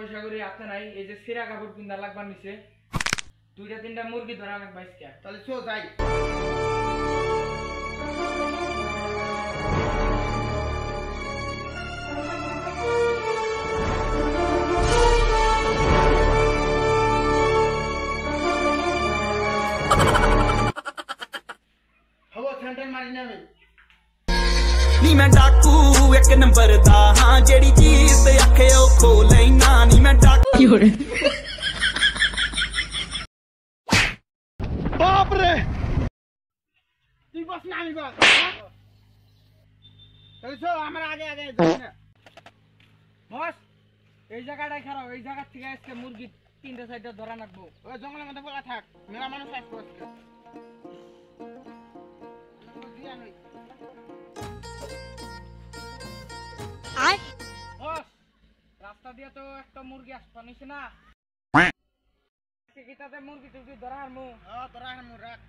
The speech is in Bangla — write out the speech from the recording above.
পয়সা করে হাতে নাই, এই যে সিরা কাপড় কিনা লাগবার নিছে, 2-3টা মুরগি ধরা লাগবে আজকে। তাহলে চো যাই। হবো সেন্টার মারি নেবে नी मैं डाकू एक नंबर दा हां जेड़ी चीज ते आखे ओ खो लेना नी मैं डाकू बाप रे তুই বস না আমি বস তাহলে চো আমরা আগে আগে যাই না বস এই জায়গাটায় খারাপ, এই জায়গা থেকে আজকে মুরগি 3-4টা ধরা লাগবো। ওই জঙ্গলের মধ্যে বলা থাক, মেলা মানুষ আসবে আজকে। বস রাস্তা দিয়ে তো একটা মুরগি আসবা নিছে না, মুরগি টুরগি ধরা হারমু। তোরা রাখ